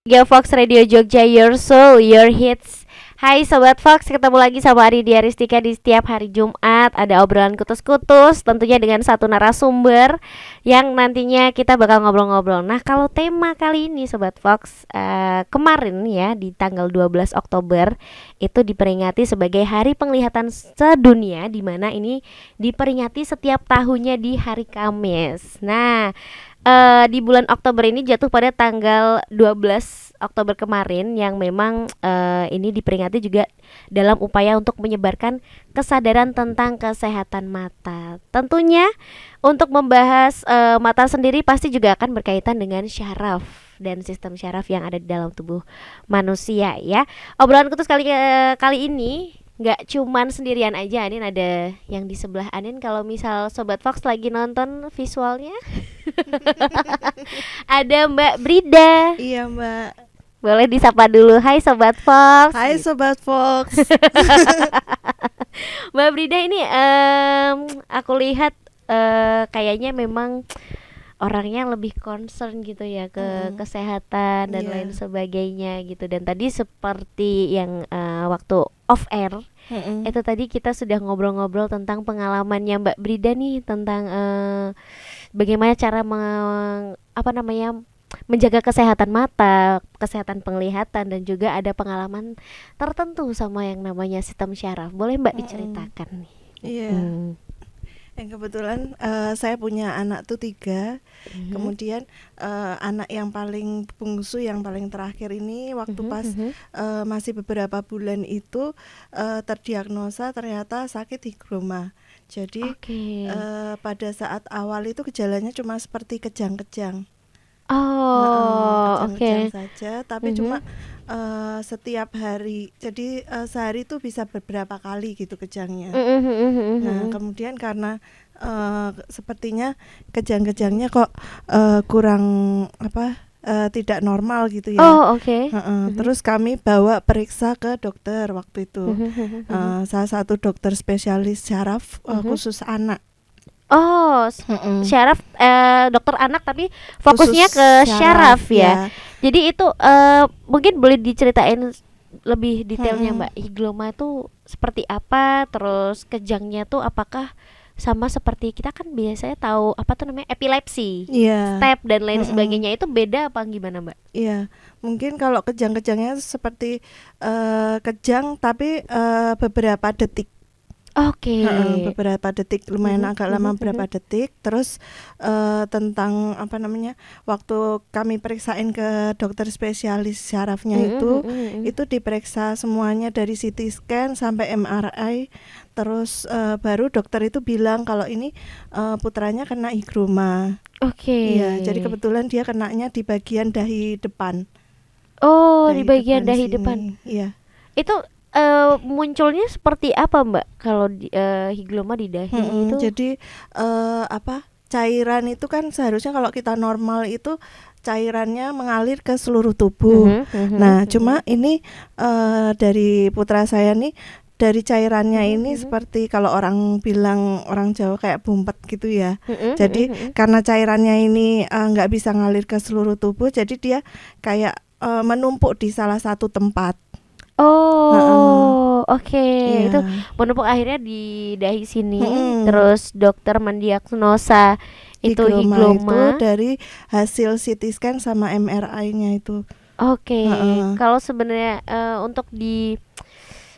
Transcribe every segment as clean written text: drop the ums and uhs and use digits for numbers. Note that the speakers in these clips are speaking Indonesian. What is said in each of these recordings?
Fox Radio Jogja, your soul, your hits. Hai Sobat Fox, ketemu lagi sama Ari Diaristika di setiap hari Jumat. Ada obrolan kutus-kutus, tentunya dengan satu narasumber yang nantinya kita bakal ngobrol-ngobrol. Nah, kalau tema kali ini Sobat Fox, kemarin ya di tanggal 12 Oktober itu diperingati sebagai Hari Penglihatan Sedunia, di mana ini diperingati setiap tahunnya di hari Kamis. Nah, di bulan Oktober ini jatuh pada tanggal 12 Oktober kemarin, yang memang ini diperingati juga dalam upaya untuk menyebarkan kesadaran tentang kesehatan mata. Tentunya untuk membahas mata sendiri pasti juga akan berkaitan dengan syaraf dan sistem syaraf yang ada di dalam tubuh manusia ya. Obrolan kutus kali ini nggak cuman sendirian aja. Anin ada yang di sebelah Anin. Kalau misal Sobat Fox lagi nonton visualnya ada Mbak Brida. Iya Mbak. Boleh disapa dulu. Hai Sobat Fox. Hai Sobat Fox. Mbak Brida ini aku lihat kayaknya memang orangnya lebih concern gitu ya ke kesehatan dan lain sebagainya gitu. Dan tadi seperti yang waktu off air itu tadi kita sudah ngobrol-ngobrol tentang pengalamannya Mbak Brida nih tentang bagaimana cara menjaga kesehatan mata, kesehatan penglihatan, dan juga ada pengalaman tertentu sama yang namanya sistem syaraf. Boleh Mbak diceritakan nih? Iya. Yang kebetulan saya punya anak tuh 3. Kemudian anak yang paling bungsu, yang paling terakhir ini waktu pas masih beberapa bulan itu terdiagnosa ternyata sakit higroma. Jadi pada saat awal itu gejalanya cuma seperti kejang-kejang. Kejang-kejang saja, tapi cuma setiap hari. Jadi sehari itu bisa beberapa kali gitu kejangnya. Nah, kemudian karena sepertinya kejang-kejangnya kok kurang tidak normal gitu ya. Terus kami bawa periksa ke dokter waktu itu. Salah satu dokter spesialis syaraf khusus anak. Syaraf, dokter anak tapi fokusnya Khusus ke syaraf ya. ya. Jadi itu mungkin boleh diceritain lebih detailnya Mbak, higloma itu seperti apa, terus kejangnya tuh apakah sama seperti kita kan biasanya tahu apa tuh namanya epilepsi, step dan lain sebagainya, itu beda apa gimana Mbak? Iya, mungkin kalau kejang-kejangnya seperti kejang tapi beberapa detik. Beberapa detik, lumayan agak lama beberapa detik. Terus tentang waktu kami periksain ke dokter spesialis syarafnya itu diperiksa semuanya dari CT scan sampai MRI. Terus baru dokter itu bilang kalau ini putranya kena higroma. Iya, jadi kebetulan dia kenanya di bagian dahi depan. Di bagian dahi depan. Iya. Itu munculnya seperti apa Mbak kalau higloma di dahi itu? Jadi cairan itu kan seharusnya kalau kita normal itu cairannya mengalir ke seluruh tubuh. Nah, cuma ini dari putra saya nih, dari cairannya ini seperti kalau orang bilang, orang Jawa kayak bumpet gitu ya. Jadi karena cairannya ini nggak bisa ngalir ke seluruh tubuh, jadi dia kayak menumpuk di salah satu tempat. Itu menumpuk akhirnya di dahi sini. Terus dokter mendiagnosa itu higloma itu dari hasil CT scan sama MRI-nya itu. Kalau sebenarnya untuk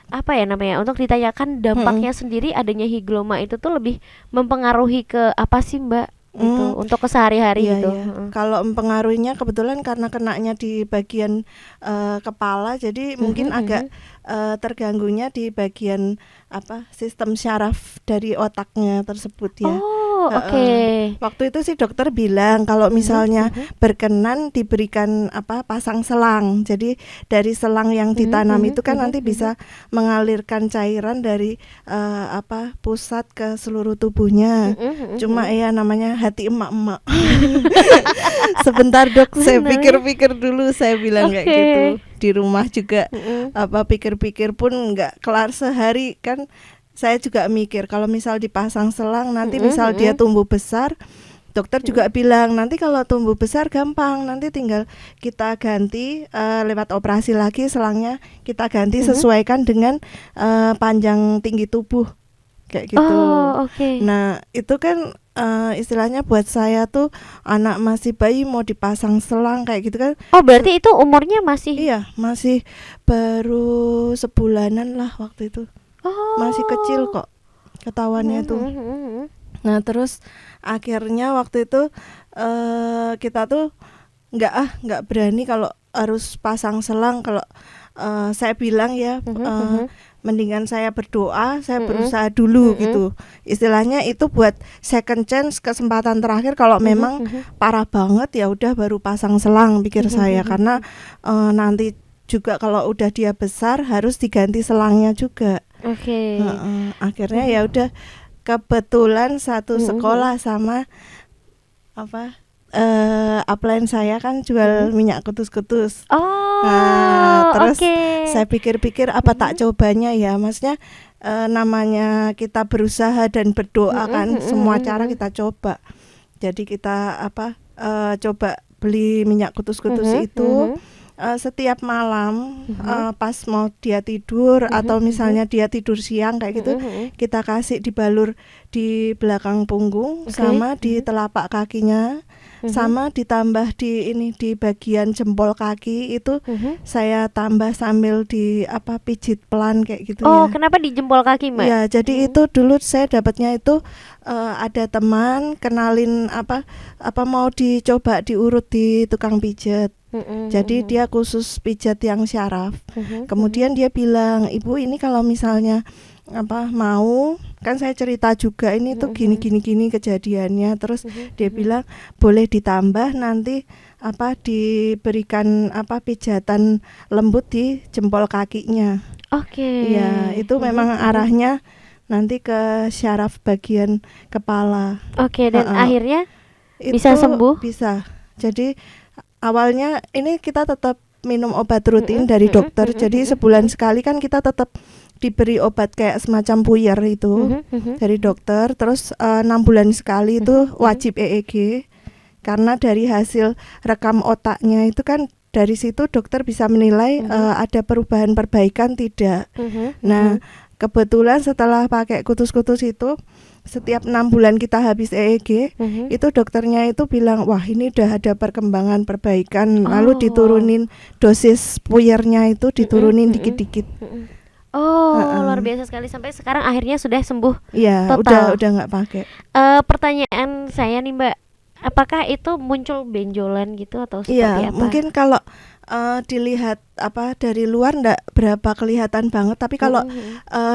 untuk ditanyakan dampaknya sendiri adanya higloma itu tuh lebih mempengaruhi ke apa sih Mbak? Gitu, untuk kesehari-hari gitu. Kalau mempengaruhinya kebetulan karena kenanya di bagian kepala, jadi mungkin agak terganggunya di bagian sistem syaraf dari otaknya tersebut ya. Waktu itu sih dokter bilang kalau misalnya berkenan diberikan pasang selang. Jadi dari selang yang ditanam itu kan nanti bisa mengalirkan cairan dari pusat ke seluruh tubuhnya. Cuma ya namanya hati emak-emak. Sebentar dok, saya pikir-pikir dulu, saya bilang kayak gitu. Di rumah juga pikir-pikir pun nggak kelar sehari kan. Saya juga mikir kalau misal dipasang selang nanti misal dia tumbuh besar, dokter juga bilang nanti kalau tumbuh besar gampang, nanti tinggal kita ganti lewat operasi lagi selangnya kita ganti sesuaikan dengan panjang tinggi tubuh kayak gitu. Nah itu kan istilahnya buat saya tuh anak masih bayi mau dipasang selang kayak gitu kan. Berarti itu umurnya masih? Iya, masih baru sebulanan lah waktu itu. Masih kecil kok ketahuannya tuh. Nah terus akhirnya waktu itu kita tuh nggak berani kalau harus pasang selang. Kalau saya bilang ya mendingan saya berdoa, saya berusaha dulu gitu. Istilahnya itu buat second chance, kesempatan terakhir. Kalau memang parah banget ya udah baru pasang selang pikir saya, karena nanti juga kalau udah dia besar harus diganti selangnya juga. Akhirnya ya udah, kebetulan satu sekolah sama upline saya kan jual minyak kutus-kutus. Terus saya pikir-pikir apa tak cobanya ya, maksudnya namanya kita berusaha dan berdoa kan, semua cara kita coba. Jadi kita coba beli minyak kutus-kutus itu. Setiap malam pas mau dia tidur atau misalnya dia tidur siang kayak gitu, kita kasih dibalur di belakang punggung sama di telapak kakinya, sama ditambah di bagian jempol kaki itu saya tambah sambil pijit pelan kayak gitu. Kenapa di jempol kaki, Mbak? Ya, jadi itu dulu saya dapatnya itu ada teman kenalin mau dicoba diurut di tukang pijat. Jadi dia khusus pijat yang syaraf. Kemudian dia bilang, "Ibu, ini kalau misalnya mau," kan saya cerita juga ini tuh gini kejadiannya. Terus dia bilang boleh ditambah nanti diberikan pijatan lembut di jempol kakinya. Ya, itu memang arahnya nanti ke syaraf bagian kepala. Dan akhirnya bisa sembuh? Bisa. Jadi awalnya ini kita tetap minum obat rutin dari dokter. Jadi sebulan sekali kan kita tetap diberi obat kayak semacam puyer itu dari dokter. Terus 6 bulan sekali itu wajib EEG, karena dari hasil rekam otaknya itu kan dari situ dokter bisa menilai ada perbaikan tidak. Nah kebetulan setelah pakai kutus-kutus itu, setiap 6 bulan kita habis EEG, itu dokternya itu bilang, wah ini udah ada perkembangan perbaikan. Lalu diturunin dosis puyernya itu, diturunin dikit-dikit. Luar biasa sekali, sampai sekarang akhirnya sudah sembuh. Iya, udah nggak pakai. Pertanyaan saya nih, Mbak, apakah itu muncul benjolan gitu atau seperti apa? Mungkin kalau dilihat dari luar ndak berapa kelihatan banget, tapi kalau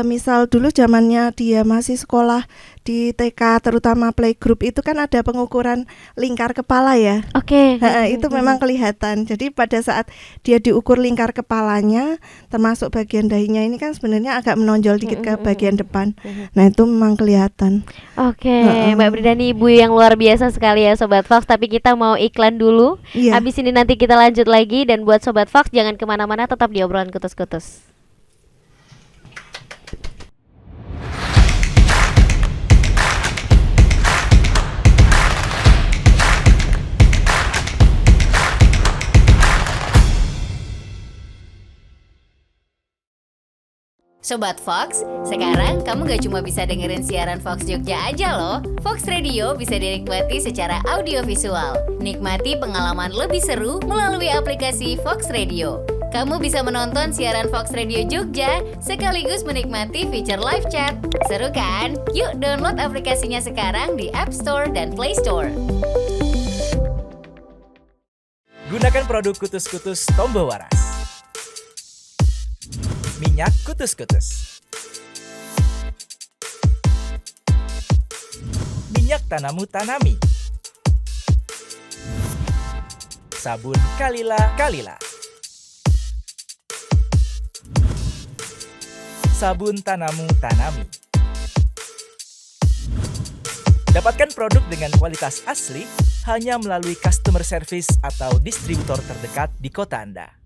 misal dulu zamannya dia masih sekolah di TK, terutama playgroup, itu kan ada pengukuran lingkar kepala ya. Itu memang kelihatan. Jadi pada saat dia diukur lingkar kepalanya, termasuk bagian dahinya ini kan sebenarnya agak menonjol dikit ke bagian depan. Nah itu memang kelihatan. Mbak Bridani, ibu yang luar biasa sekali ya Sobat Fox. Tapi kita mau iklan dulu. Habis ini nanti kita lanjut lagi. Dan buat Sobat Fox, jangan kemana-mana, tetap di obrolan kutus-kutus. Sobat Fox, sekarang kamu gak cuma bisa dengerin siaran Fox Jogja aja loh. Fox Radio bisa dinikmati secara audiovisual. Nikmati pengalaman lebih seru melalui aplikasi Fox Radio. Kamu bisa menonton siaran Fox Radio Jogja sekaligus menikmati fitur live chat. Seru kan? Yuk download aplikasinya sekarang di App Store dan Play Store. Gunakan produk kutus-kutus Tombo Waras. Minyak kutus-kutus. Minyak Tanamu Tanami. Sabun Kalila. Sabun Tanamu Tanami. Dapatkan produk dengan kualitas asli hanya melalui customer service atau distributor terdekat di kota Anda.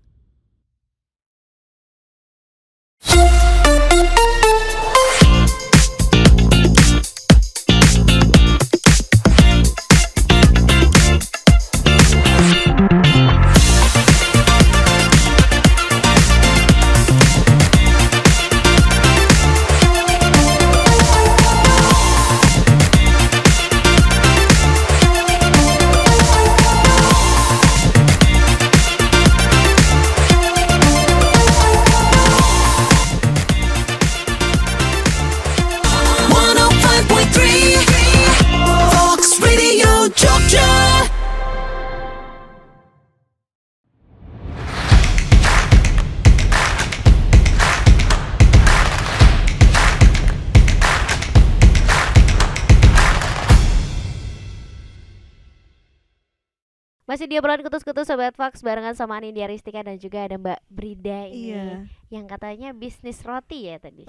Masih di obrolan kutus-kutus Sobat Fox barengan sama Anindya Ristika dan juga ada Mbak Brida ini yang katanya bisnis roti ya tadi.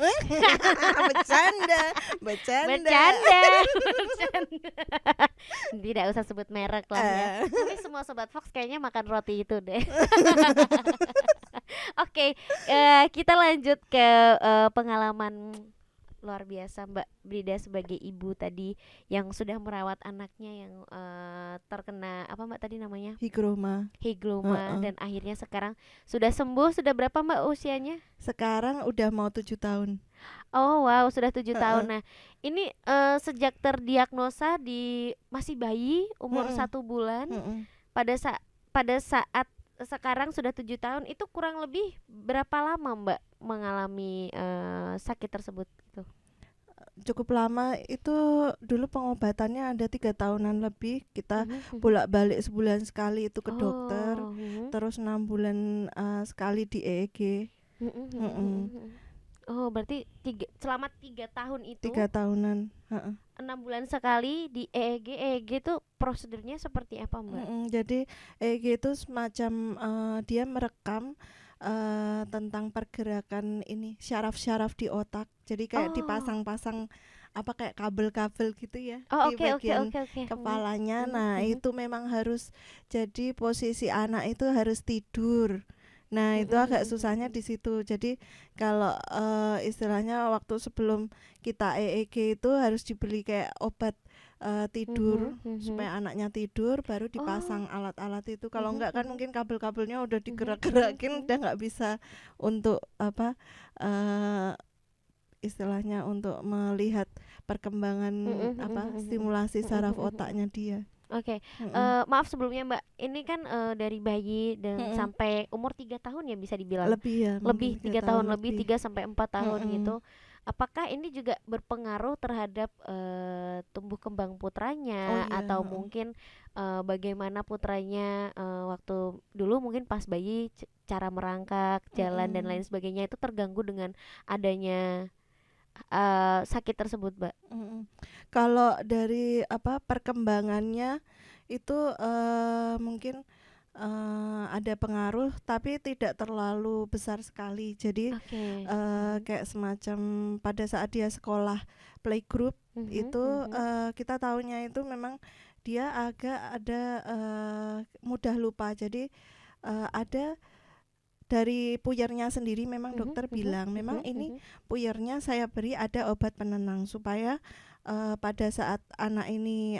Bercanda. Bercanda. Tidak usah sebut merek lah ya. Tapi semua Sobat Fox kayaknya makan roti itu deh. Oke, kita lanjut ke pengalaman luar biasa Mbak Brida sebagai ibu tadi yang sudah merawat anaknya yang terkena apa Mbak tadi namanya? Higroma. Dan akhirnya sekarang sudah sembuh. Sudah berapa Mbak usianya? Sekarang udah mau 7 tahun. Oh wow, sudah 7 tahun. Nah, ini sejak terdiagnosa di masih bayi umur 1 bulan. Pada saat sekarang sudah 7 tahun, itu kurang lebih berapa lama Mbak mengalami sakit tersebut itu? Cukup lama itu. Dulu pengobatannya ada 3 tahunan lebih. Kita bolak-balik sebulan sekali itu ke dokter. Terus 6 bulan sekali di EEG. Oh berarti selama 3 tahun itu 3 tahunan 6 bulan sekali di EEG. EEG itu prosedurnya seperti apa Mbak? Jadi EEG itu semacam dia merekam tentang pergerakan ini syaraf-syaraf di otak. Jadi kayak dipasang-pasang apa kayak kabel-kabel gitu ya di bagian kepalanya. Nah itu memang harus, jadi posisi anak itu harus tidur. Nah itu agak susahnya di situ. Jadi kalau istilahnya waktu sebelum kita EEG itu harus dibeli kayak obat tidur supaya anaknya tidur, baru dipasang alat-alat itu. Kalau enggak kan mungkin kabel-kabelnya udah digerak-gerakin udah nggak bisa untuk apa istilahnya untuk melihat perkembangan stimulasi saraf otaknya dia. Oke, maaf sebelumnya Mbak, ini kan dari bayi dan sampai umur 3 tahun ya bisa dibilang. Lebih ya. Lebih 3 tahun lebih 3 sampai 4 tahun gitu. Apakah ini juga berpengaruh terhadap tumbuh kembang putranya atau mungkin bagaimana putranya waktu dulu mungkin pas bayi cara merangkak, jalan dan lain sebagainya itu terganggu dengan adanya sakit tersebut, Mbak? Kalau dari perkembangannya itu mungkin ada pengaruh tapi tidak terlalu besar sekali. Jadi kayak semacam pada saat dia sekolah playgroup itu kita tahunya itu memang dia agak ada mudah lupa. Jadi ada dari puyernya sendiri memang dokter bilang memang ini puyernya saya beri ada obat penenang supaya pada saat anak ini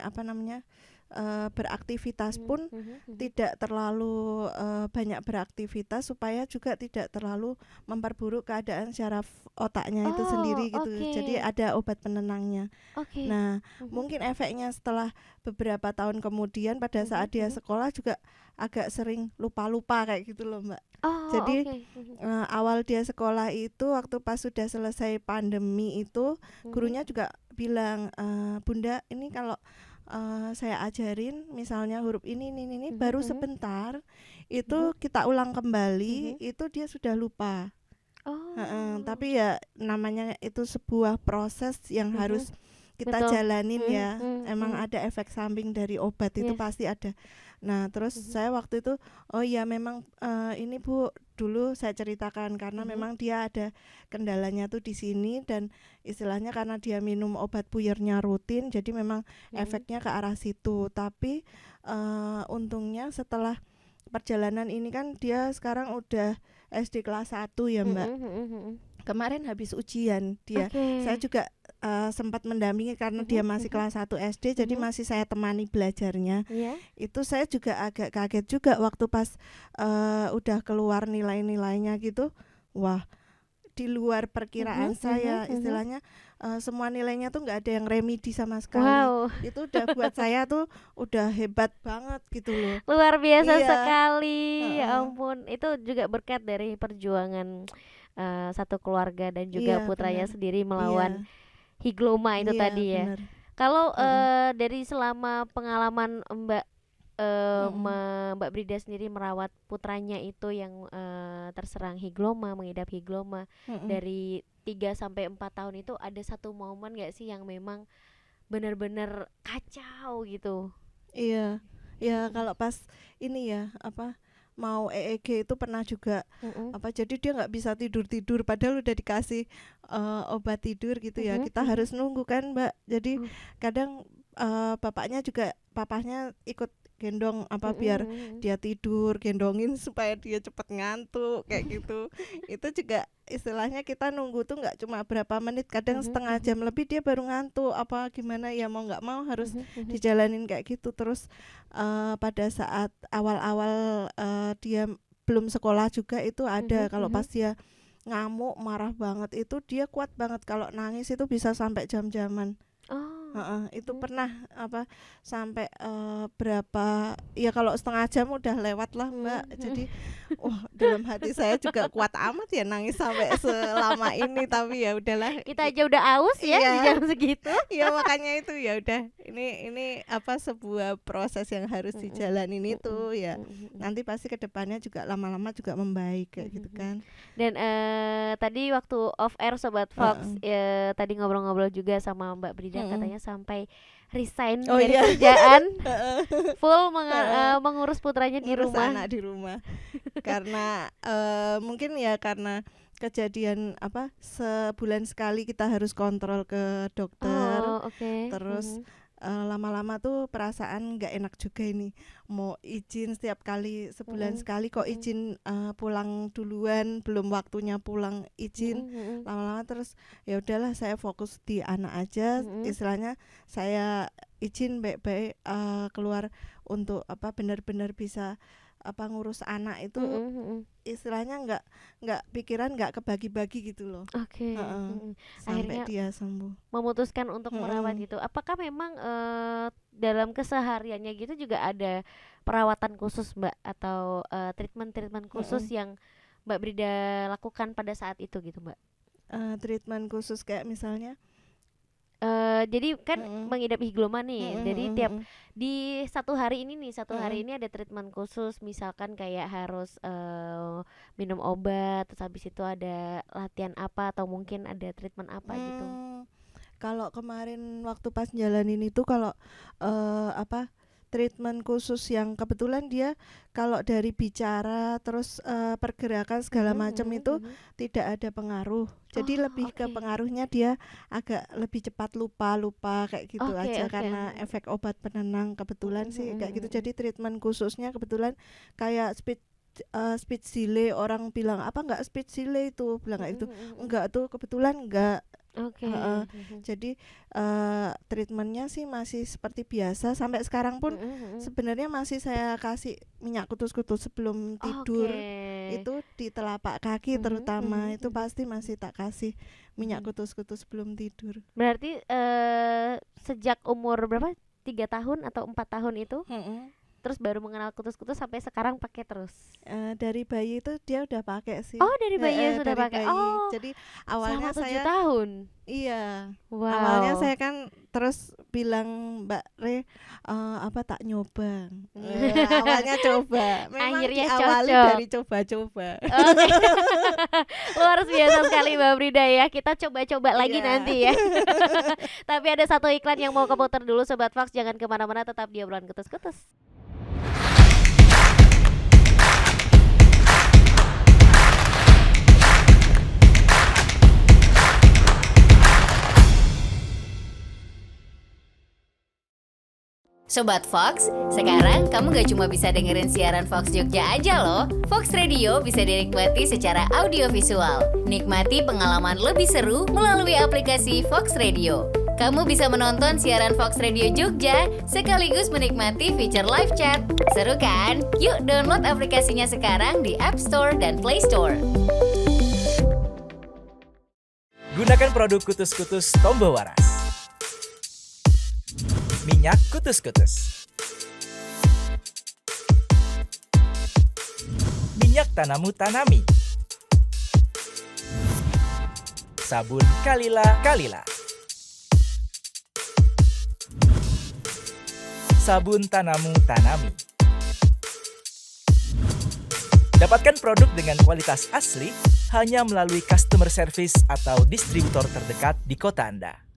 beraktivitas pun tidak terlalu banyak beraktivitas, supaya juga tidak terlalu memperburuk keadaan syaraf otaknya itu sendiri gitu. Jadi ada obat penenangnya. Nah mungkin efeknya setelah beberapa tahun kemudian pada saat dia sekolah juga agak sering lupa-lupa kayak gitu loh Mbak. Jadi awal dia sekolah itu waktu pas sudah selesai pandemi itu gurunya juga bilang, Bunda ini kalau saya ajarin misalnya huruf ini baru sebentar itu kita ulang kembali itu dia sudah lupa. Tapi ya namanya itu sebuah proses yang harus kita jalanin ya. Emang ada efek samping dari obat itu pasti ada. Nah terus saya waktu itu memang ini Bu dulu saya ceritakan karena memang dia ada kendalanya tuh di sini, dan istilahnya karena dia minum obat puyernya rutin jadi memang efeknya ke arah situ. Tapi untungnya setelah perjalanan ini kan dia sekarang udah SD kelas 1 ya Mbak. Kemarin habis ujian dia. Saya juga sempat mendampingi karena dia masih kelas 1 SD, jadi masih saya temani belajarnya. Itu saya juga agak kaget juga waktu pas udah keluar nilai-nilainya gitu. Wah, di luar perkiraan saya istilahnya. Semua nilainya tuh nggak ada yang remedi sama sekali. Itu udah buat saya tuh udah hebat banget gitu loh. Luar biasa sekali. Ya ampun, itu juga berkat dari perjuangan satu keluarga dan juga putranya sendiri melawan higloma itu tadi ya. Kalau dari selama pengalaman Mbak Mbak Brida sendiri merawat putranya itu yang terserang higloma, mengidap higloma dari 3 sampai 4 tahun itu, ada satu momen gak sih yang memang benar-benar kacau gitu? Iya. Ya kalau pas ini ya mau EEG itu pernah juga jadi dia nggak bisa tidur padahal udah dikasih obat tidur gitu ya. Kita harus nunggu kan Mbak. Jadi kadang papahnya ikut gendong biar dia tidur, gendongin supaya dia cepet ngantuk kayak gitu. Itu juga istilahnya kita nunggu tuh nggak cuma berapa menit, kadang setengah jam lebih dia baru ngantuk gimana ya, mau nggak mau harus dijalanin kayak gitu. Terus pada saat awal-awal dia belum sekolah juga itu ada kalau pas dia ngamuk marah banget itu dia kuat banget, kalau nangis itu bisa sampai jam-jaman. Itu pernah sampai berapa ya, kalau setengah jam udah lewat lah Mbak. Jadi dalam hati saya juga kuat amat ya nangis sampai selama ini, tapi ya udahlah, kita aja udah aus ya di jam segitu. Iya makanya itu ya udah, ini sebuah proses yang harus dijalanin itu ya. Nanti pasti kedepannya juga lama-lama juga membaik kayak gitu kan. Dan tadi waktu off air Sobat Fox tadi ngobrol-ngobrol juga sama Mbak Brida, katanya sampai resign dari kerjaan full mengurus putranya di rumah. Anak di rumah karena mungkin ya karena kejadian sebulan sekali kita harus kontrol ke dokter. Terus lama-lama tuh perasaan nggak enak juga ini, mau izin setiap kali sebulan sekali kok izin pulang duluan, belum waktunya pulang izin. Lama-lama terus ya udahlah saya fokus di anak aja, istilahnya saya izin baik-baik keluar untuk benar-benar bisa ngurus anak itu. Istilahnya nggak pikiran nggak kebagi-bagi gitu loh. Sampai Akhirnya dia sembuh, memutuskan untuk merawat gitu. Apakah memang dalam kesehariannya gitu juga ada perawatan khusus Mbak, atau treatment khusus yang Mbak Brida lakukan pada saat itu gitu Mbak? Treatment khusus kayak misalnya jadi kan mengidap higloma nih, jadi tiap di satu hari ini ada treatment khusus, misalkan kayak harus minum obat, terus habis itu ada latihan apa, atau mungkin ada treatment apa gitu. Kalau kemarin waktu pas jalanin itu kalau treatment khusus yang kebetulan dia kalau dari bicara terus pergerakan segala macam itu tidak ada pengaruh. Jadi lebih ke pengaruhnya dia agak lebih cepat lupa kayak gitu aja karena efek obat penenang kebetulan sih kayak gitu. Jadi treatment khususnya kebetulan kayak speech delay, orang bilang enggak speech delay itu, bilang kayak gitu. Enggak tuh kebetulan enggak. Jadi treatmentnya sih masih seperti biasa sampai sekarang pun sebenarnya masih saya kasih minyak kutus-kutus sebelum tidur. Itu di telapak kaki terutama itu pasti masih tak kasih minyak kutus-kutus sebelum tidur. Berarti sejak umur berapa? 3 tahun atau 4 tahun itu? Terus baru mengenal kutus-kutus sampai sekarang pakai terus. Dari bayi itu dia udah pakai sih. Oh, dari bayi sudah pakai. Jadi awalnya saya 7 saya tahun. Iya. Wow. Awalnya saya kan terus bilang Mbak Re tak nyoba. Awalnya coba. Memang akhirnya diawali cocok dari coba-coba. Luar biasa sekali Mbak Brida ya. Kita coba-coba lagi nanti ya. Tapi ada satu iklan yang mau keputar dulu Sobat Fox, jangan kemana-mana, tetap di obrolan kutus-kutus. Sobat Fox, sekarang kamu gak cuma bisa dengerin siaran Fox Jogja aja loh. Fox Radio bisa dinikmati secara audiovisual. Nikmati pengalaman lebih seru melalui aplikasi Fox Radio. Kamu bisa menonton siaran Fox Radio Jogja sekaligus menikmati fitur live chat. Seru kan? Yuk download aplikasinya sekarang di App Store dan Play Store. Gunakan produk kutus-kutus Tombo Waras. Minyak kutus-kutus. Minyak Tanamu Tanami. Sabun Kalila. Sabun Tanamu Tanami. Dapatkan produk dengan kualitas asli hanya melalui customer service atau distributor terdekat di kota Anda.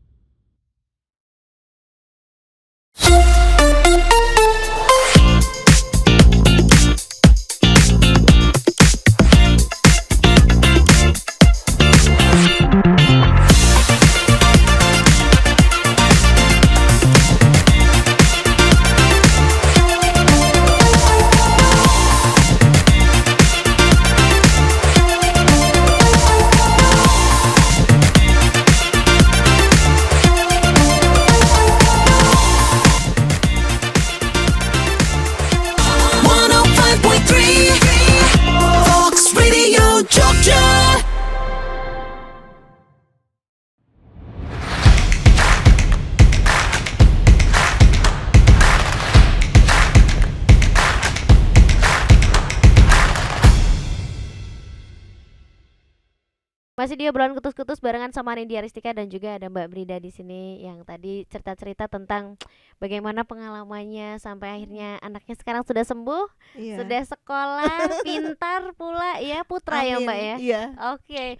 Masih di obrolan kutus-kutus barengan sama Nindya Ristika dan juga ada Mbak Brida di sini yang tadi cerita-cerita tentang bagaimana pengalamannya sampai akhirnya anaknya sekarang sudah sembuh, Iya. sudah sekolah, pintar pula ya, putra ya Amin. Mbak ya. Iya. Oke,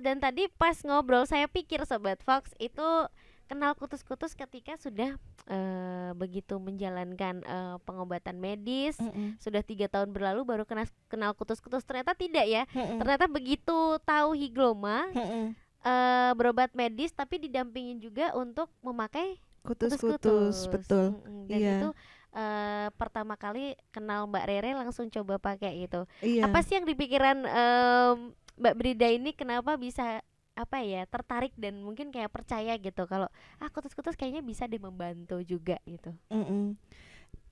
dan tadi pas ngobrol saya pikir Sobat Fox itu kenal kutus-kutus ketika sudah begitu menjalankan pengobatan medis. Sudah 3 tahun berlalu baru kenal kutus-kutus, ternyata tidak ya. Ternyata begitu tahu higloma, berobat medis tapi didampingin juga untuk memakai Kutus-kutus, betul. Dan Iya. itu pertama kali kenal Mbak Rere langsung coba pakai gitu. Iya. Apa sih yang dipikiran Mbak Brida ini kenapa bisa apa ya tertarik dan mungkin kayak percaya gitu kalau kutus-kutus kayaknya bisa deh membantu juga gitu.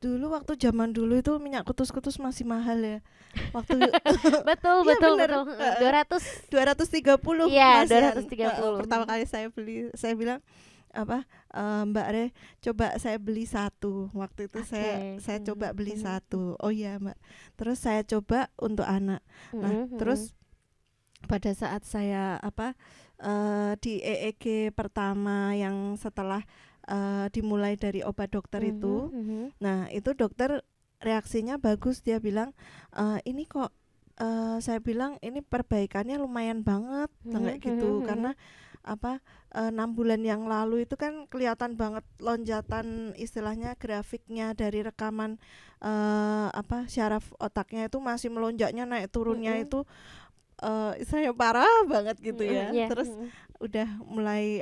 Dulu waktu zaman dulu itu minyak kutus-kutus masih mahal ya. Waktu betul Iya, betul bener. betul. 230. Iya, Mas Yan. 230. Pertama kali saya beli, saya bilang Mbak Re, coba saya beli satu. Waktu itu saya coba beli satu. Oh iya Mbak. Terus saya coba untuk anak. Nah, terus pada saat saya di EEG pertama yang setelah dimulai dari obat dokter itu, nah itu dokter reaksinya bagus, dia bilang ini kok saya bilang ini perbaikannya lumayan banget kayak gitu, karena 6 bulan yang lalu itu kan kelihatan banget lonjatan istilahnya grafiknya dari rekaman syaraf otaknya itu masih melonjaknya naik turunnya itu saya parah banget gitu ya. Terus udah mulai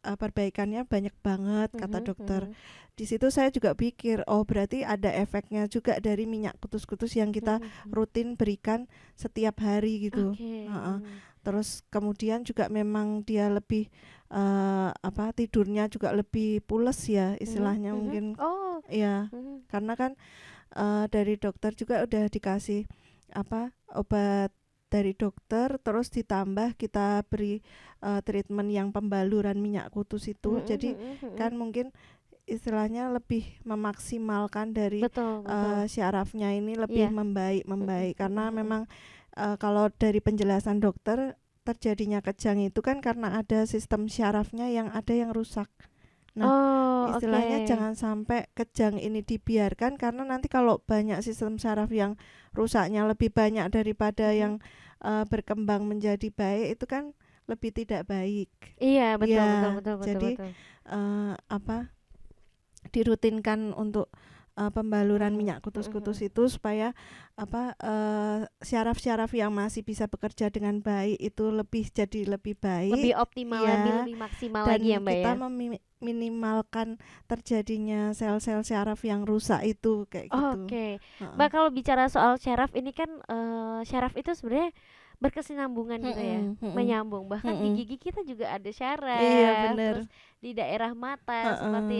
perbaikannya banyak banget kata dokter. Di situ saya juga pikir, oh berarti ada efeknya juga dari minyak kutus-kutus yang kita rutin berikan setiap hari gitu. Terus kemudian juga memang dia lebih tidurnya juga lebih pules ya istilahnya mungkin. Ya, karena kan dari dokter juga udah dikasih obat dari dokter, terus ditambah kita beri treatment yang pembaluran minyak kutus itu. Jadi kan mungkin istilahnya lebih memaksimalkan dari syarafnya ini lebih membaik karena memang kalau dari penjelasan dokter terjadinya kejang itu kan karena ada sistem syarafnya yang ada yang rusak. Nah, istilahnya jangan sampai kejang ini dibiarkan, karena nanti kalau banyak sistem saraf yang rusaknya lebih banyak daripada yang berkembang menjadi baik, itu kan lebih tidak baik. Iya, betul, Ya, betul. jadi dirutinkan untuk pembaluran minyak kutus-kutus itu supaya syaraf-syaraf yang masih bisa bekerja dengan baik itu jadi lebih baik, lebih optimal ya, lagi, lebih maksimal dan lagi ya Mbak kita ya. minimalkan terjadinya sel-sel syaraf yang rusak itu kayak gitu. Mbak, kalau bicara soal syaraf ini kan syaraf itu sebenarnya berkesinambungan gitu ya, menyambung. Bahkan di gigi kita juga ada syaraf. Iya, bener. Terus di daerah mata seperti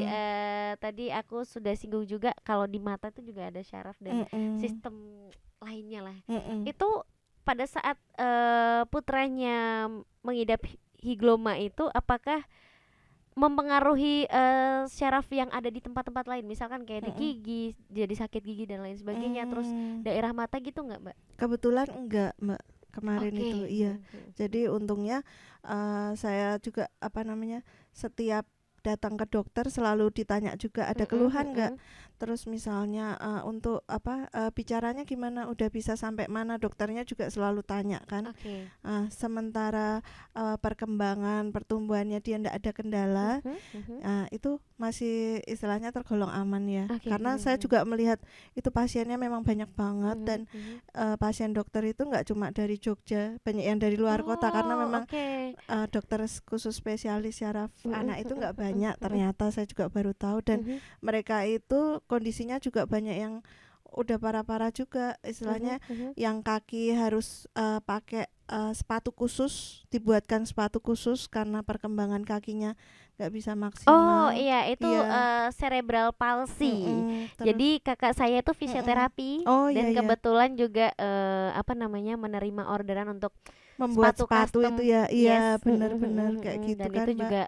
tadi aku sudah singgung juga kalau di mata itu juga ada syaraf dan sistem lainnya lah. Itu pada saat putranya mengidap higloma itu apakah mempengaruhi syaraf yang ada di tempat-tempat lain, misalkan kayak di gigi jadi sakit gigi dan lain sebagainya, terus daerah mata gitu nggak Mbak? Kebetulan enggak Mbak, kemarin itu iya. Jadi untungnya saya juga setiap datang ke dokter selalu ditanya juga ada keluhan nggak, terus misalnya untuk bicaranya gimana, udah bisa sampai mana, dokternya juga selalu tanya kan. Sementara perkembangan pertumbuhannya dia ndak ada kendala, itu masih istilahnya tergolong aman ya. Karena saya juga melihat itu pasiennya memang banyak banget, dan pasien dokter itu nggak cuma dari Jogja, banyak yang dari luar kota, karena memang dokter khusus spesialis syaraf anak itu nggak banyak ternyata, saya juga baru tahu, dan mereka itu kondisinya juga banyak yang udah parah-parah juga istilahnya, yang kaki harus pakai sepatu khusus, dibuatkan sepatu khusus karena perkembangan kakinya nggak bisa maksimal. Itu cerebral palsy. Jadi kakak saya itu fisioterapi dan kebetulan juga menerima orderan untuk membuat sepatu custom. itu ya. Iya, benar-benar kayak gitu dan kan, itu Mbak. juga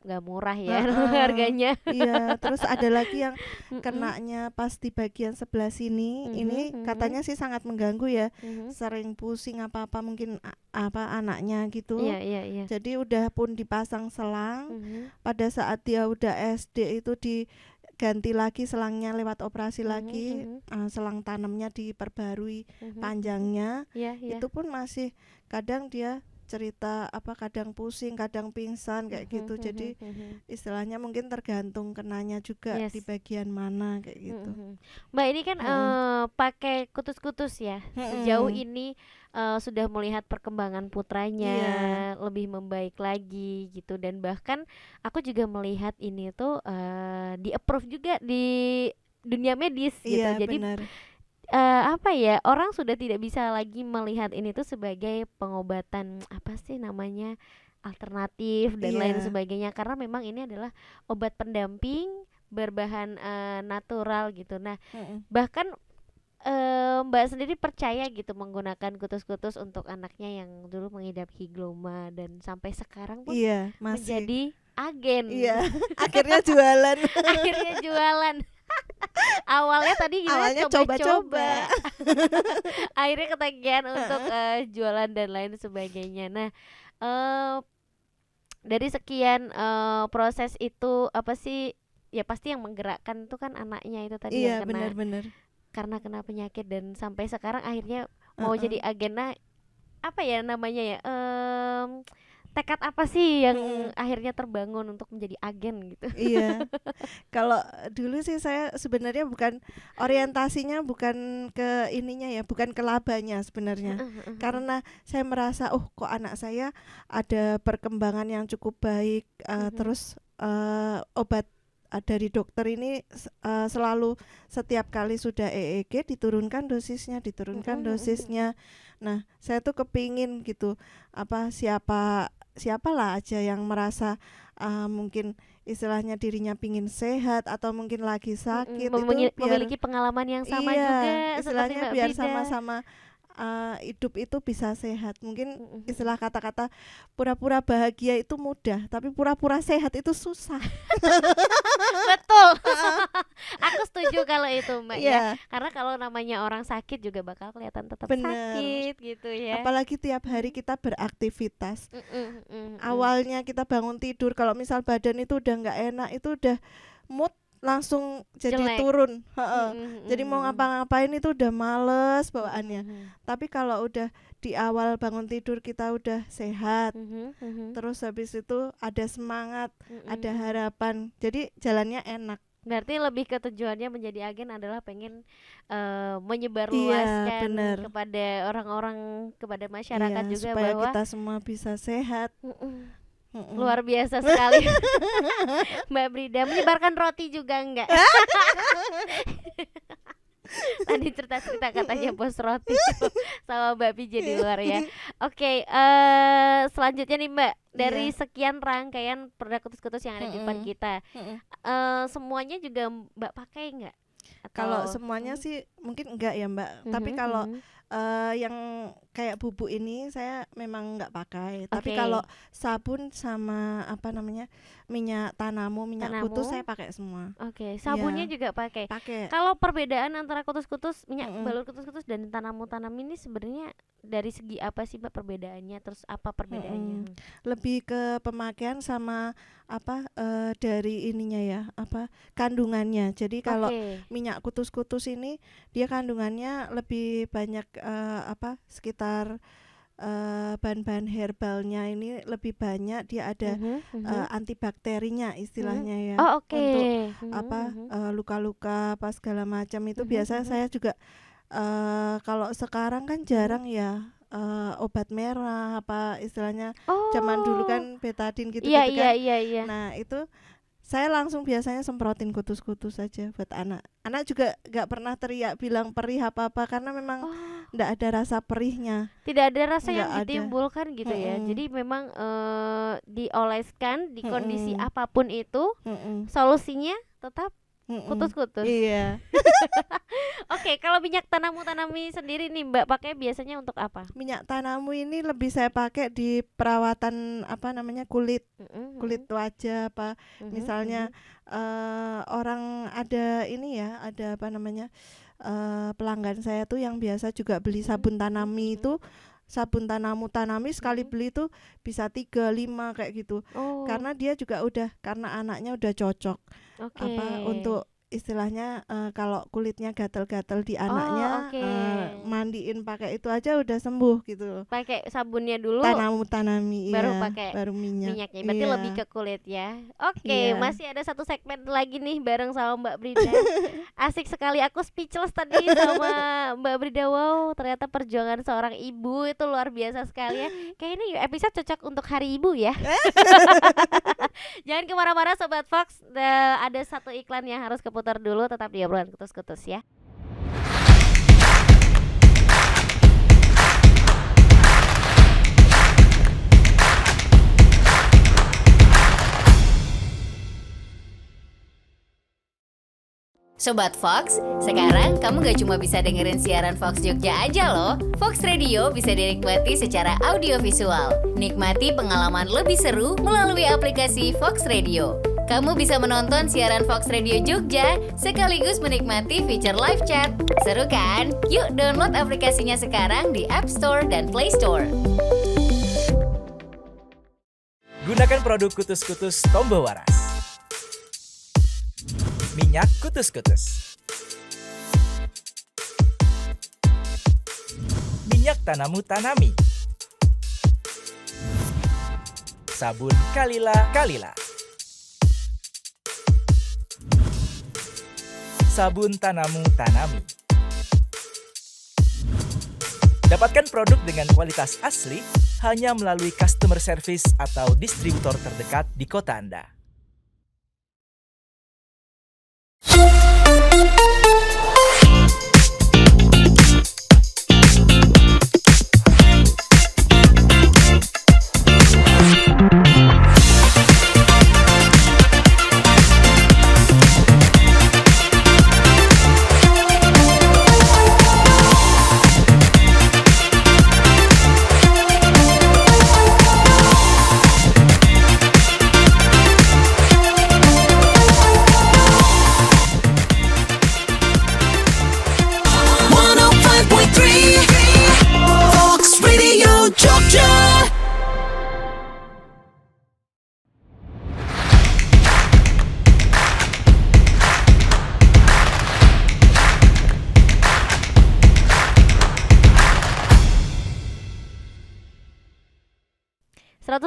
nggak murah ya harganya. Iya, terus ada lagi yang kenanya pas di bagian sebelah sini, ini katanya sih sangat mengganggu ya, sering pusing apa-apa, mungkin anaknya gitu. Iya. Jadi udah pun dipasang selang. Pada saat dia udah SD itu diganti lagi selangnya lewat operasi lagi, selang tanamnya diperbarui panjangnya. Itu pun masih kadang dia cerita kadang pusing, kadang pingsan kayak gitu. Jadi istilahnya mungkin tergantung kenanya juga di bagian mana kayak gitu. Mbak ini kan pakai kutus-kutus ya. Sejauh ini sudah melihat perkembangan putranya lebih membaik lagi gitu, dan bahkan aku juga melihat ini tuh di approve juga di dunia medis gitu. Jadi Benar. Orang sudah tidak bisa lagi melihat ini tuh sebagai pengobatan alternatif dan lain sebagainya, karena memang ini adalah obat pendamping berbahan natural gitu. Nah, bahkan Mbak sendiri percaya gitu menggunakan kutus-kutus untuk anaknya yang dulu mengidap higloma dan sampai sekarang pun menjadi agen. Akhirnya jualan. Akhirnya jualan. Awalnya tadi awalnya coba-coba. Akhirnya ketagihan untuk jualan dan lain sebagainya. Nah, dari sekian proses itu apa sih ya, pasti yang menggerakkan itu kan anaknya itu tadi yang kena benar-benar karena kena penyakit dan sampai sekarang akhirnya mau jadi agen. Nah, tekad apa sih yang akhirnya terbangun untuk menjadi agen gitu? Kalau dulu sih saya sebenarnya bukan orientasinya bukan ke ininya ya, bukan ke labanya sebenarnya. Karena saya merasa kok anak saya ada perkembangan yang cukup baik, terus obat dari dokter ini selalu setiap kali sudah EEG diturunkan dosisnya. Nah, saya tuh kepingin gitu siapalah aja yang merasa mungkin istilahnya dirinya pingin sehat atau mungkin lagi sakit memiliki pengalaman yang sama juga istilahnya biar sama-sama hidup itu bisa sehat. Mungkin istilah kata-kata pura-pura bahagia itu mudah, tapi pura-pura sehat itu susah. Betul. Aku setuju kalau itu Mbak ya. Karena kalau namanya orang sakit juga bakal kelihatan tetap sakit gitu ya. Apalagi tiap hari kita beraktivitas. Awalnya kita bangun tidur, kalau misal badan itu udah nggak enak, itu udah mood langsung jadi jelek. Turun. Jadi mau ngapa-ngapain itu udah males bawaannya. Tapi kalau udah di awal bangun tidur kita udah sehat, terus habis itu ada semangat, ada harapan, jadi jalannya enak. Berarti lebih ke tujuannya menjadi agen adalah pengen menyebarluaskan kepada orang-orang, kepada masyarakat juga supaya bahwa kita semua bisa sehat. Luar biasa sekali. Mbak Brida menyebarkan roti juga enggak? Tadi cerita-cerita katanya bos roti sama Mbak Pije di luar ya. Oke, selanjutnya nih Mbak, dari sekian rangkaian produk kutus-kutus yang ada di depan kita, semuanya juga Mbak pakai enggak? Kalau semuanya sih mungkin enggak ya Mbak. Tapi kalau yang kayak bubuk ini saya memang nggak pakai. Tapi kalau sabun sama minyak tanamu, minyak kutus saya pakai semua. Sabunnya juga pakai. Kalau perbedaan antara kutus-kutus, minyak balur kutus-kutus dan tanamu-tanam ini sebenarnya dari segi apa sih Mbak perbedaannya? Terus apa perbedaannya? Lebih ke pemakaian sama dari ininya ya, kandungannya. Jadi kalau minyak kutus-kutus ini dia kandungannya lebih banyak sekitar bahan-bahan herbalnya ini lebih banyak, dia ada antibakterinya istilahnya ya. Untuk luka-luka apa segala macam itu biasa saya juga kalau sekarang kan jarang ya obat merah istilahnya zaman dulu kan betadin gitu kan. Nah, itu saya langsung biasanya semprotin kutus-kutus saja buat anak. Anak juga nggak pernah teriak bilang perih apa-apa karena memang nggak ada rasa perihnya. Tidak ada rasa yang ditimbulkan gitu ya. Jadi memang dioleskan di kondisi apapun itu, solusinya tetap kutus-kutus. Oke, kalau minyak tanamu-tanami sendiri nih Mbak pakai biasanya untuk apa? Minyak tanamu ini lebih saya pakai di perawatan kulit wajah misalnya orang ada ini ya, ada pelanggan saya tuh yang biasa juga beli sabun tanami itu sabun Tanami sekali beli tuh bisa 3-5 kayak gitu. Oh, Karena dia juga karena anaknya udah cocok oke. untuk istilahnya kalau kulitnya gatal-gatal di Oh, anaknya oke. mandiin pakai itu aja udah sembuh gitu. Pakai sabunnya dulu Tanami baru iya, pakai baru minyaknya. Berarti Iya, lebih ke kulit ya. Oke, iya. masih ada satu segmen lagi nih bareng sama Mbak Brida. Asik sekali, aku speechless tadi sama Mbak Brida. Wow, ternyata perjuangan seorang ibu itu luar biasa sekali ya. Kayak ini episode cocok untuk Hari Ibu ya. Jangan kemana-mana Sobat Fox. Ada satu iklan yang harus keputar dulu. Tetap di obrolan kutus-kutus ya. Sobat Fox, sekarang kamu gak cuma bisa dengerin siaran Fox Jogja aja loh. Fox Radio bisa dinikmati secara audiovisual. Nikmati pengalaman lebih seru melalui aplikasi Fox Radio. Kamu bisa menonton siaran Fox Radio Jogja sekaligus menikmati fitur live chat. Seru kan? Yuk download aplikasinya sekarang di App Store dan Play Store. Gunakan produk Kutus-Kutus Tombo Waras. Minyak kutus-kutus. Minyak Tanami. Sabun Kalila. Sabun Tanami. Dapatkan produk dengan kualitas asli hanya melalui customer service atau distributor terdekat di kota Anda. Fox Radio Jogja. .3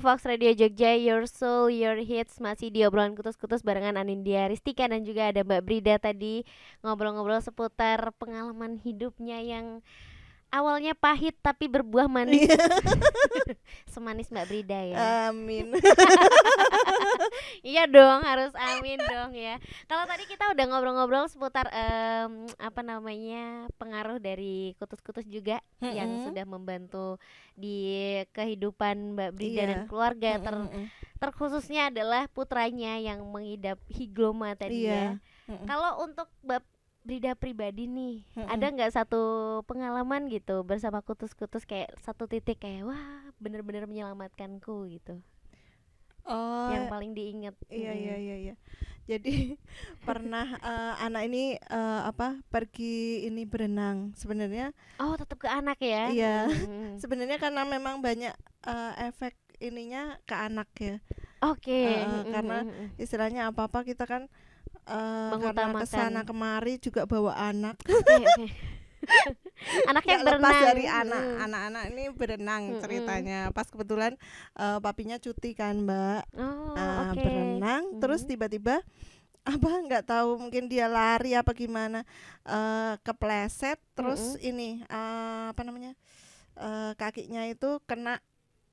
Fox Radio Jogja, Your Soul, Your Hits. Masih di obrolan kutus-kutus barengan Anindya Ristika dan juga ada Mbak Brida tadi. Ngobrol-ngobrol seputar pengalaman hidupnya yang awalnya pahit tapi berbuah manis. Semanis Mbak Brida ya. Amin. Iya dong, harus amin dong ya. Kalau tadi kita udah ngobrol-ngobrol seputar pengaruh dari kutus-kutus juga yang sudah membantu di kehidupan Mbak Brida Iya. dan keluarga. Terkhususnya adalah putranya yang mengidap higloma tadi ya. Kalau untuk Mbak Brida pribadi nih, ada nggak satu pengalaman gitu bersama kutus-kutus kayak satu titik kayak wah bener-bener menyelamatkanku gitu, Oh, yang paling diingat? iya. Jadi pernah anak ini pergi ini berenang. Sebenarnya Oh, tetap ke anak ya? iya. Sebenarnya karena memang banyak efek ininya ke anak ya. Oke. Karena istilahnya apa-apa kita kan karena Mengutamakan. kesana kemari juga bawa anak. Oke. Anaknya Nggak lepas berenang. dari anak-anak ini berenang ceritanya. Pas kebetulan papinya cuti kan Mbak. Oh, oke. Berenang terus tiba-tiba nggak tahu mungkin dia lari apa gimana kepleset terus ini kakinya itu kena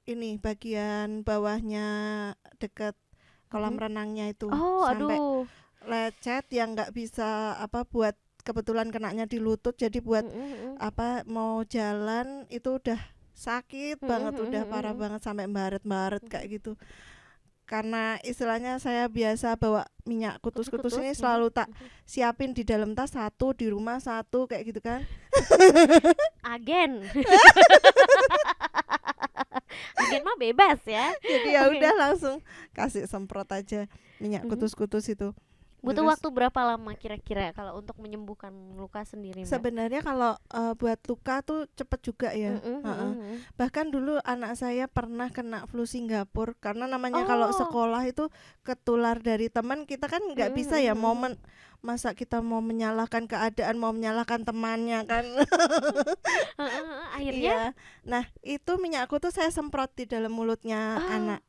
ini bagian bawahnya deket kolam renangnya itu Oh, sampai aduh. lecet yang nggak bisa buat kebetulan kenanya di lutut jadi buat mau jalan itu udah sakit banget udah parah banget sampai baret kayak gitu. Karena istilahnya saya biasa bawa minyak kutus-kutus ini selalu tak siapin di dalam tas satu, di rumah satu kayak gitu kan. Agen. Agen mah bebas ya. Jadi ya Oke. udah langsung kasih semprot aja minyak kutus-kutus itu. Butuh Terus waktu berapa lama kira-kira kalau untuk menyembuhkan luka sendiri, Mbak? sebenarnya kalau buat luka tuh cepet juga ya. Mm-mm, Heeh. mm-mm. Bahkan dulu anak saya pernah kena flu Singapura karena namanya kalau Oh. sekolah itu ketular dari teman, kita kan nggak bisa ya Mm-mm. masa kita mau menyalahkan keadaan, mau menyalahkan temannya kan. Akhirnya Iya. Nah, itu minyakku tuh saya semprot di dalam mulutnya Oh. anak.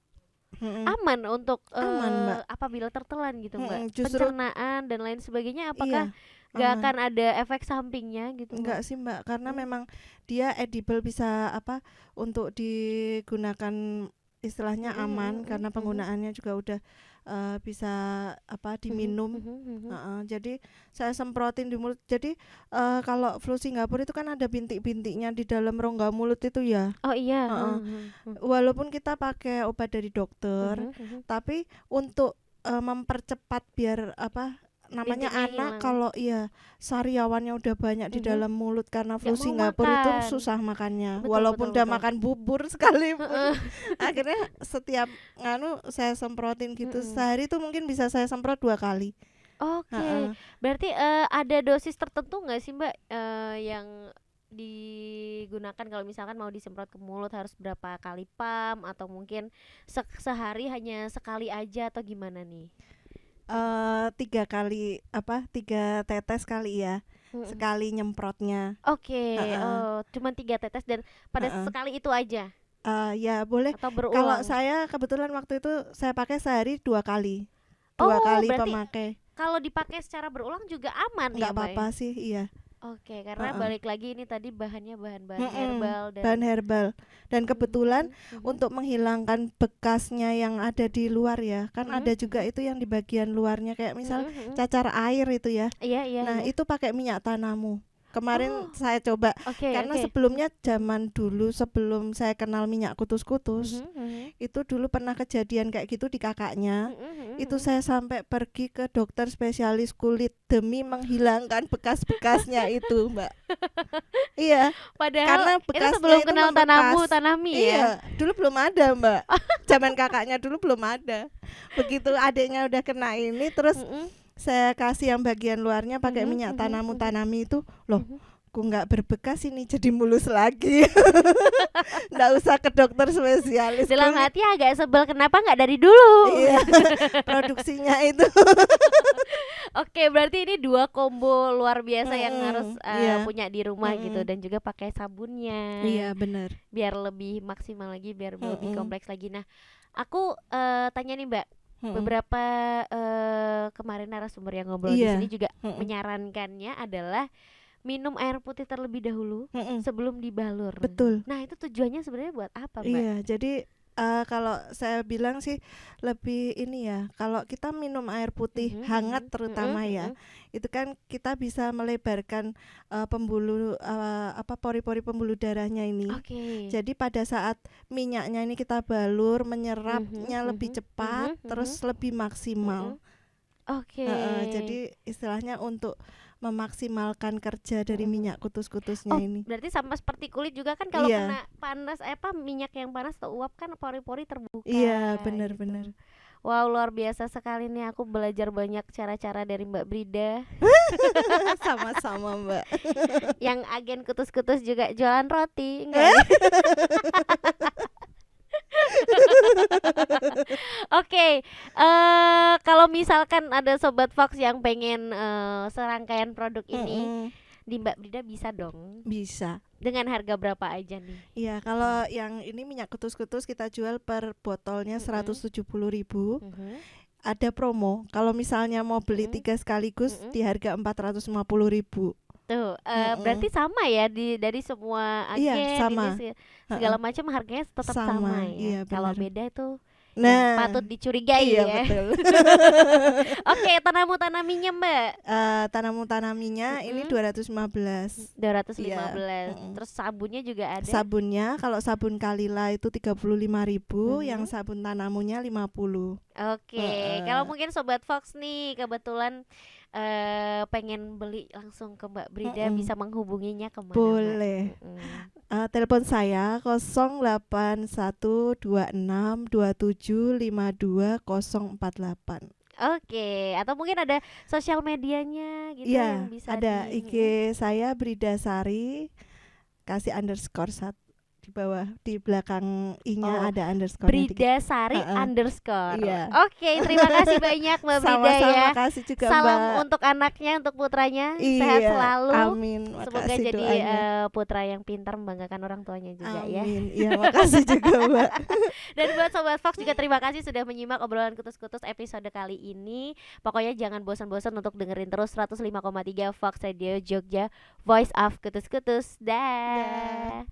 Mm-mm. aman untuk Aman, Mbak. apabila tertelan gitu, Mbak. Justru Pencernaan dan lain sebagainya apakah iya, nggak aman. akan ada efek sampingnya gitu, Mbak? Enggak sih Mbak, karena Hmm. memang dia edible, bisa apa untuk digunakan, istilahnya aman karena penggunaannya juga udah bisa apa diminum. Jadi saya semprotin di mulut. Jadi kalau flu Singapura itu kan ada bintik-bintiknya di dalam rongga mulut itu ya. Oh iya. Heeh. Walaupun kita pakai obat dari dokter, tapi untuk mempercepat biar apa namanya Bintiknya anak, hilang. kalau iya sariawannya udah banyak di dalam mulut karena flu Nggak mau Singapura itu makan. susah makannya. Betul, Walaupun betul, udah betul. makan bubur sekalipun. Akhirnya setiap saya semprotin gitu. Sehari tuh mungkin bisa saya semprot 2 kali. Oke. Heeh. Berarti ada dosis tertentu nggak sih, Mbak, yang digunakan kalau misalkan mau disemprot ke mulut harus berapa kali pam atau mungkin sehari hanya sekali aja atau gimana nih? 3 kali apa 3 tetes kali ya. Sekali nyemprotnya. Oke. Heeh. Cuman 3 tetes dan pada Heeh. sekali itu aja Ya boleh. atau Kalau berulang? saya kebetulan waktu itu saya pakai sehari 2 kali. 2 kali berarti pemakai. kalau dipakai secara berulang juga aman Nggak ya, Mbak? apa-apa sih, iya. Oke, karena Heeh. balik lagi ini tadi bahannya bahan-bahan Mm-mm, herbal dan bahan herbal. Dan kebetulan untuk menghilangkan bekasnya yang ada di luar ya. Kan ada juga itu yang di bagian luarnya kayak misal cacar air itu ya. iya iya. Nah, iya. itu pakai minyak tanamu. Kemarin saya coba Oke, karena oke. sebelumnya zaman dulu sebelum saya kenal minyak kutus-kutus, itu dulu pernah kejadian kayak gitu di kakaknya. Itu saya sampai pergi ke dokter spesialis kulit demi menghilangkan bekas-bekasnya itu, Mbak. Iya, Padahal karena itu bekasnya sebelum itu kenal membekas. tanami ya. Iya, dulu belum ada, Mbak. Zaman kakaknya dulu belum ada. Begitu adiknya udah kena ini, terus saya kasih yang bagian luarnya pakai minyak tanami itu, loh, kok nggak berbekas ini, jadi mulus lagi. Nggak usah ke dokter spesialis Dalam kulit. hati agak sebel, kenapa nggak dari dulu? Iya, produksinya itu. Oke, berarti ini 2 combo luar biasa yang harus iya. punya di rumah gitu, dan juga pakai sabunnya. Iya, benar. Biar lebih maksimal lagi, biar lebih kompleks lagi. Nah, aku tanya nih, Mbak. Beberapa kemarin narasumber yang ngobrol di Iya. sini juga menyarankannya adalah minum air putih terlebih dahulu sebelum dibalur. Betul. Nah, itu tujuannya sebenarnya buat apa, Mbak? Iya, jadi kalau saya bilang sih lebih ini ya, kalau kita minum air putih hangat terutama ya, itu kan kita bisa melebarkan pembuluh pori-pori pembuluh darahnya ini. Oke. Jadi pada saat minyaknya ini kita balur, menyerapnya lebih cepat, terus lebih maksimal. Oke. Jadi istilahnya untuk memaksimalkan kerja dari minyak kutus-kutusnya ini. Berarti sama seperti kulit juga kan, kalau Iya. kena panas minyak yang panas atau uap kan pori-pori terbuka. Iya, gitu. benar-benar. Wow, luar biasa sekali nih, aku belajar banyak cara-cara dari Mbak Brida. Sama-sama, Mbak. Yang agen kutus-kutus juga jualan roti, enggak? Ya? Oke, kalau misalkan ada Sobat Fox yang pengen serangkaian produk ini di Mbak Brida bisa dong. Bisa. Dengan harga berapa aja nih? Iya, kalau yang ini minyak kutus-kutus kita jual per botolnya 170.000. Ada promo. Kalau misalnya mau beli 3 sekaligus di harga 450.000. Tuh, berarti sama ya dari semua agen, Iya, sama. ini segala macam harganya tetap sama ya. Iya, Kalau benar. beda itu Nah, patut dicurigai iya, ya. betul. Oke, tanaminya Mbak. Tanaminya ini 215. 215. Iya. Terus sabunnya juga ada. Sabunnya kalau sabun Kalila itu 35.000, yang sabun tanamunya 50. Oke, kalau mungkin Sobat Fox nih kebetulan pengen beli langsung ke Mbak Brida, bisa menghubunginya kemana? Boleh. Telepon saya 081262752048. Oke, atau mungkin ada sosial medianya gitu Iya, yang bisa ada di IG saya Brida Sari, kasih underscore di bawah, di belakang i-nya Oh, ada underscore-nya dikit. Brida Sari Heeh. underscore. Iya. Oke, terima kasih banyak Mbak Brida Sama-sama, ya. kasih juga Salam Mbak. untuk anaknya, untuk putranya, sehat Iya, selalu. amin. Semoga Makasih jadi doanya. putra yang pintar membanggakan orang tuanya juga ya. Amin. Iya, makasih juga Mbak. Dan buat Sobat Fox juga terima kasih sudah menyimak obrolan kutus-kutus episode kali ini. Pokoknya jangan bosan-bosan untuk dengerin terus 105,3 Fox Radio Jogja, Voice of Kutus-kutus. Dah.